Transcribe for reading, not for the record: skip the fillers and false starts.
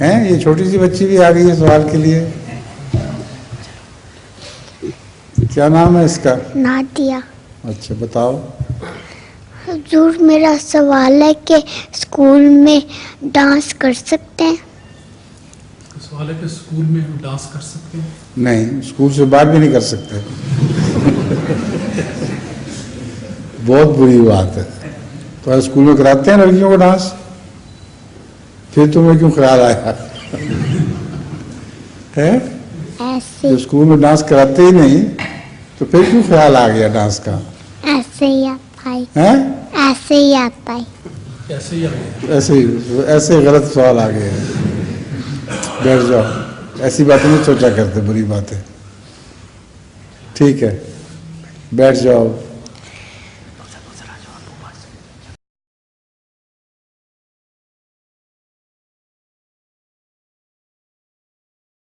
हैं? ये छोटी सी बच्ची भी आ गई है सवाल के लिए। क्या नाम है इसका? नादिया। अच्छा बताओ। हुजूर मेरा सवाल है कि स्कूल में डांस कर सकते हैं? सवाल है कि स्कूल में हम डांस कर सकते हैं? नहीं, स्कूल से बाहर भी नहीं कर सकते। बहुत बुरी बात है। तो स्कूल में कराते हैं लड़कियों को डांस, फिर तुम्हें क्यों ख्याल आया है? ऐसे जो स्कूल में डांस कराते ही नहीं तो फिर क्यों ख्याल आ गया डांस का? ऐसे ही आता है। हैं? ऐसे ही आता है। ऐसे ही आ गया। ऐसे गलत सवाल आ गए हैं। बैठ जाओ, ऐसी बातें नहीं सोचा करते, बुरी बातें। ठीक है, बैठ जाओ।